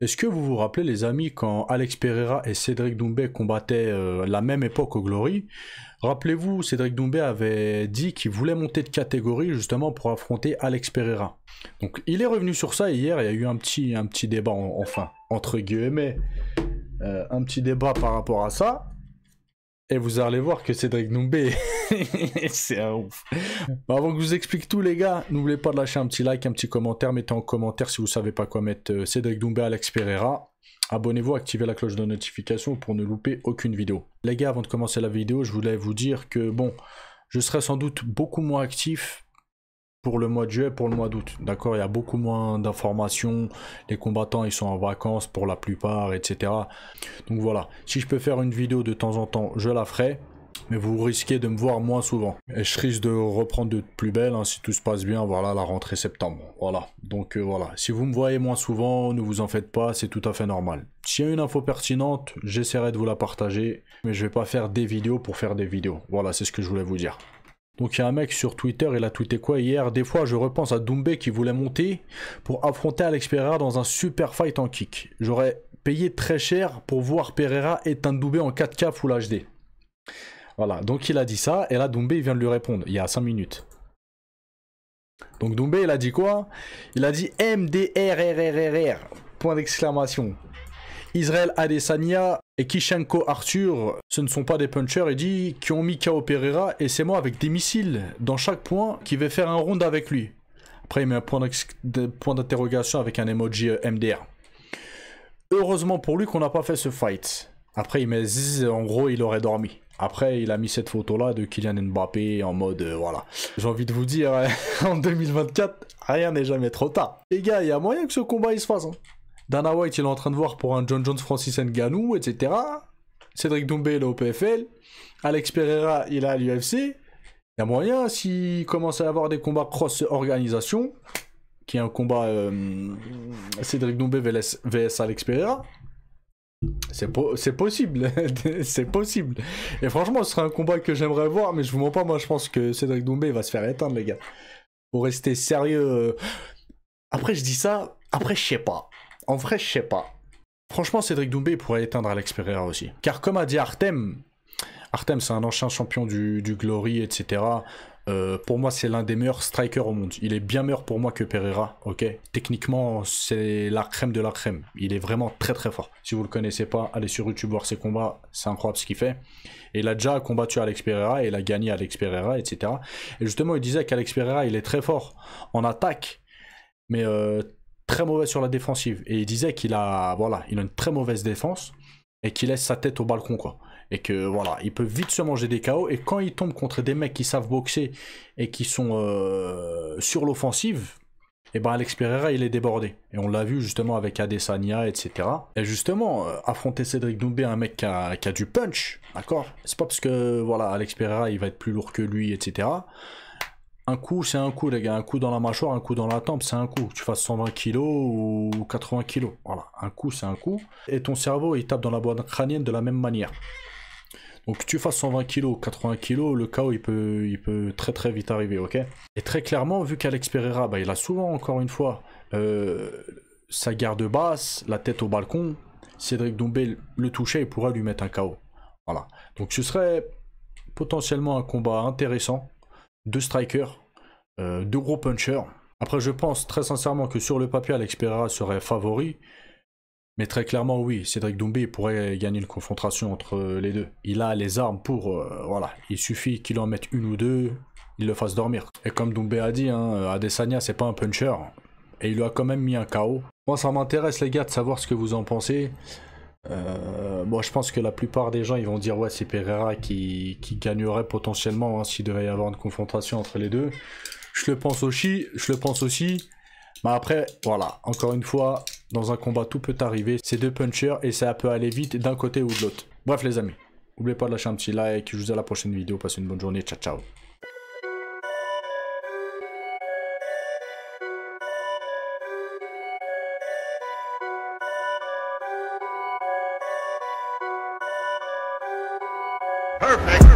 Est-ce que vous vous rappelez, les amis, quand Alex Pereira et Cédric Doumbé combattaient la même époque au Glory? Rappelez-vous, Cédric Doumbé avait dit qu'il voulait monter de catégorie justement pour affronter Alex Pereira. Donc il est revenu sur ça hier, il y a eu un petit débat, enfin, entre guillemets, un petit débat par rapport à ça. Et vous allez voir que Cédric Doumbé, c'est un ouf. Bah, avant que je vous explique tout, les gars, n'oubliez pas de lâcher un petit like, un petit commentaire. Mettez en commentaire si vous savez pas quoi mettre Cédric Doumbé, Alex Pereira. Abonnez-vous, activez la cloche de notification pour ne louper aucune vidéo. Les gars, avant de commencer la vidéo, je voulais vous dire que, bon, je serai sans doute beaucoup moins actif pour le mois de juillet, pour le mois d'août. D'accord, il y a beaucoup moins d'informations. Les combattants, ils sont en vacances pour la plupart, etc. Donc voilà, si je peux faire une vidéo de temps en temps, je la ferai. Mais vous risquez de me voir moins souvent. Et je risque de reprendre de plus belle, hein, si tout se passe bien, voilà, la rentrée septembre. Voilà, donc voilà. Si vous me voyez moins souvent, ne vous en faites pas, c'est tout à fait normal. S'il y a une info pertinente, j'essaierai de vous la partager. Mais je vais pas faire des vidéos pour faire des vidéos. Voilà, c'est ce que je voulais vous dire. Donc il y a un mec sur Twitter, il a tweeté quoi hier? Des fois je repense à Doumbé qui voulait monter pour affronter Alex Pereira dans un super fight en kick. J'aurais payé très cher pour voir Pereira éteindre Doumbé en 4K Full HD. Voilà, donc il a dit ça, et là Doumbé il vient de lui répondre, il y a 5 minutes. Donc Doumbé il a dit quoi? Il a dit MDRRRR, point d'exclamation. Israël Adesanya et Kishenko Arthur, ce ne sont pas des punchers, il dit, qui ont mis KO Pereira, et c'est moi avec des missiles dans chaque point qui vais faire un round avec lui. Après il met un point d'interrogation avec un emoji MDR. Heureusement pour lui qu'on n'a pas fait ce fight. Après il met zzz, en gros il aurait dormi. Après il a mis cette photo là de Kylian Mbappé en mode voilà. J'ai envie de vous dire, en 2024, rien n'est jamais trop tard. Les gars, il y a moyen que ce combat il se fasse. Hein. Dana White, il est en train de voir pour un John Jones Francis Ngannou, etc. Cédric Doumbé, il est au PFL. Alex Pereira, il est à l'UFC. Il y a moyen, s'il commence à y avoir des combats cross-organisation, qui est un combat Cédric Doumbé vs Alex Pereira, c'est possible. C'est possible. Et franchement, ce serait un combat que j'aimerais voir, mais je vous mens pas, moi je pense que Cédric Doumbé va se faire éteindre, les gars. Faut rester sérieux. Après, je dis ça, après, je sais pas. En vrai, je sais pas. Franchement, Cédric Doumbé pourrait éteindre Alex Pereira aussi. Car comme a dit Artem, c'est un ancien champion du Glory, etc. Pour moi, c'est l'un des meilleurs strikers au monde. Il est bien meilleur pour moi que Pereira, ok? Techniquement, c'est la crème de la crème. Il est vraiment très très fort. Si vous le connaissez pas, allez sur YouTube voir ses combats. C'est incroyable ce qu'il fait. Et il a déjà combattu Alex Pereira et il a gagné Alex Pereira, etc. Et justement, il disait qu'Alex Pereira, il est très fort en attaque, mais très mauvais sur la défensive. Et il disait qu'il a, voilà, il a une très mauvaise défense et qu'il laisse sa tête au balcon, quoi. Et que voilà, il peut vite se manger des KO. Et quand il tombe contre des mecs qui savent boxer et qui sont sur l'offensive, et ben Alex Pereira il est débordé. Et on l'a vu justement avec Adesanya, etc. Et justement, affronter Cédric Doumbé, un mec qui a du punch, d'accord? C'est pas parce que voilà, Alex Pereira il va être plus lourd que lui, etc. Un coup, c'est un coup, les gars. Un coup dans la mâchoire, un coup dans la tempe, c'est un coup. Que tu fasses 120 kilos ou 80 kilos. Voilà, un coup, c'est un coup. Et ton cerveau, il tape dans la boîte crânienne de la même manière. Donc que tu fasses 120 kg, 80 kg, le KO il peut très très vite arriver, ok? Et très clairement, vu qu'Alex Pereira, bah, il a souvent, encore une fois, sa garde basse, la tête au balcon, Cédric Doumbé le touchait et pourrait lui mettre un KO. Voilà. Donc ce serait potentiellement un combat intéressant, deux strikers, deux gros punchers. Après je pense très sincèrement que sur le papier, Alex Pereira serait favori. Mais très clairement, oui, Cédric Doumbé pourrait gagner une confrontation entre les deux. Il a les armes pour... voilà, il suffit qu'il en mette une ou deux, il le fasse dormir. Et comme Doumbé a dit, hein, Adesanya, c'est pas un puncher. Et il lui a quand même mis un KO. Moi, ça m'intéresse, les gars, de savoir ce que vous en pensez. Moi, je pense que la plupart des gens, ils vont dire, ouais, c'est Pereira qui gagnerait potentiellement, hein, s'il devait y avoir une confrontation entre les deux. Je le pense aussi. Mais après, voilà, encore une fois, dans un combat, tout peut arriver. C'est deux punchers et ça peut aller vite d'un côté ou de l'autre. Bref, les amis, n'oubliez pas de lâcher un petit like. Je vous dis à la prochaine vidéo. Passez une bonne journée. Ciao, ciao. Perfect.